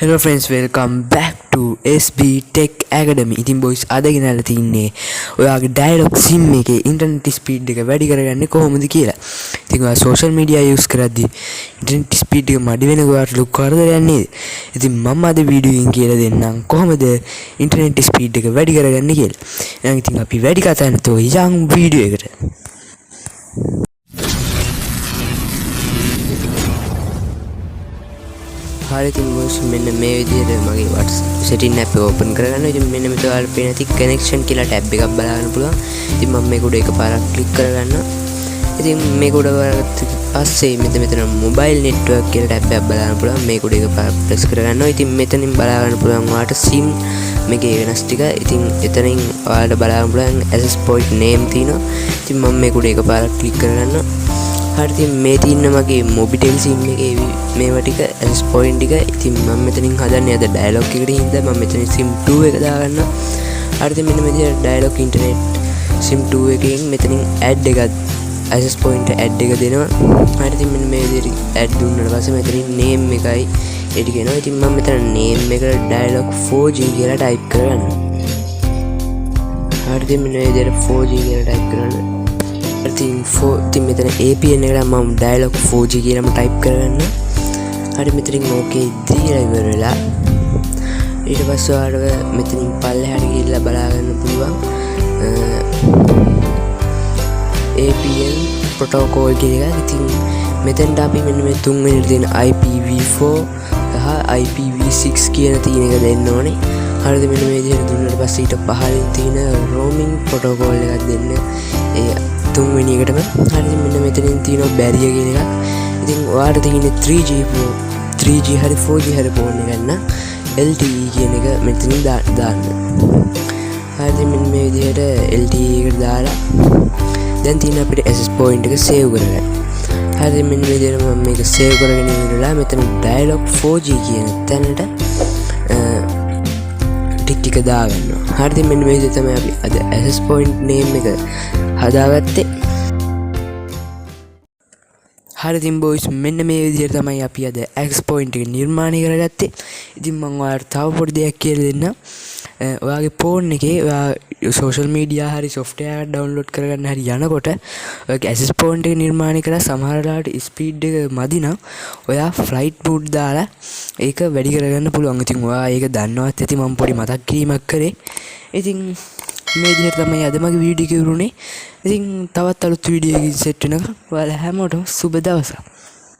Hello friends, welcome back to SB Tech Academy. ඉතින් boys අද ගෙනල්ලා තින්නේ ඔයාගේ dialog sim එකේ internet speed එක වැඩි කරගන්නේ කොහොමද කියලා. ඉතින් ඔයා social media use කරද්දී internet speed එක මඩි වෙන ඔයාට ලොකු කරදරයක් නේද? ඉතින් මම අද වීඩියෝ එකෙන් කියලා දෙන්නම් කොහොමද internet speed එක වැඩි කරගන්නේ කියලා. එහෙනම් ඉතින් අපි වැඩි කතා නැතුව යන් වීඩියෝ එකට. හරි ඉතින් boys මෙන්න මේ විදිහට මගේ WhatsApp setting app එක open කරගන්න. ඉතින් මෙන්න මෙතන ඔයාලට පේන ඇති connection කියලා tab එකක් බලන්න පුළුවන්. ඉතින් මම මේක උඩ එකපාරක් click කරගන්නවා. ඉතින් මේක උඩ කරගත්ත පස්සේ මෙතන mobile network කියලා tab එකක් බලන්න පුළුවන්. මේක උඩ එකපාරක් press කරගන්නවා. ඉතින් මෙතනින් බලා ගන්න පුළුවන් ඔයාලට sim මේකේ වෙනස් ටික. ඉතින් එතනින් ඔයාලට බලා ගන්න පුළුවන් access point name තියෙනවා. ඉතින් මම මේක උඩ එකපාරක් click කරගන්නවා. හරි ඉතින් මේ තියෙන මගේ Mobitel sim එකේ මේවා ටික access point ටික. ඉතින් මම මෙතනින් හදන්නේ අද dialog එකට හින්දා මම මෙතනින් sim 2 එක දාගන්නවා. හරි ඉතින් මෙන්න මේ විදිහට dialog internet sim 2 එකෙන් මෙතනින් add එකක් access point add එක දෙනවා. හරි ඉතින් මෙන්න මේ විදිහට add දුන්නාට පස්සේ මෙතනින් name එකයි edit කරනවා. ඉතින් මම මෙතන name එකට dialog 4G කියලා type කරගන්නවා. හරි ඉතින් මෙන්න මේ විදිහට 4G කියලා type කරනවා. ඉතින් මෙතන APN එකට මම dialog 4G කියලාම type කරගන්න. හරි මෙතනින් okay දීලා ඉවර වෙලා ඊට පස්සේ ඔයාලට මෙතනින් පල්ලෙහාට ගිහිල්ලා බලා ගන්න පුළුවන් APN protocol කියන එක. ඉතින් මෙතෙන්ට අපි මෙන්න මේ තුන්වෙනි තියෙන IPv4 සහ IPv6 කියන තියෙන එක දෙන්න ඕනේ. හරිද මෙන්න මේ විදිහට දුන්නාට පස්සේ ඊට පහළින් තියෙන roaming protocol එකක් දෙන්න. ඒ තුන්වෙනි එකටම හරිද මෙන්න මෙතනින් තියෙනවා barrier කියන එකක්. ඉතින් ඔයාලට තියෙන්නේ 3G හරි 4G හරි ෆෝන් එක ගන්න LTE කියන එක මෙතනින් දාන්න. හරිද මෙන්න මේ විදිහට LTE එකට දාලා දැන් තියෙන අපිට access point එක save කරගන්න. හරිද මෙන්න මේ විදිහට මම මේක save කරගෙන ඉවරලා මෙතන dialog 4G කියන තැනට ටික දාගන්නවා. හරිද මෙන්න මේ විදිහට තමයි අපි අද access point name එක හදාගත්තේ. හරි ඉතින් boys මෙන්න මේ විදිහට තමයි අපි අද access point එක නිර්මාණය කරගත්තේ. ඉතින් මම ඔයාලට තව පොඩි දෙයක් කියලා දෙන්නම්. ඔයාගේ ෆෝන් එකේ ඔයා social media හරි software එකක් download කරගන්න හරි යනකොට ඔයාගේ access point එක නිර්මාණය කරලා සමහර වෙලාවට speed එක මදි නම් ඔයා flight mode දාලා ඒක වැඩි කරගන්න පුළුවන්. ඉතින් ඔයා ඒක දන්නවත් ඇති මම පොඩි මතක් කිරීමක් කරේ. ඉතින් මේ විදිහට තමයි අද මගේ වීඩියෝ එක ඉවරුනේ. ඉතින් තවත් අලුත් වීඩියෝ එකකින් සෙට් වෙනකම් ඔයාලා හැමෝටම සුබ දවසක්.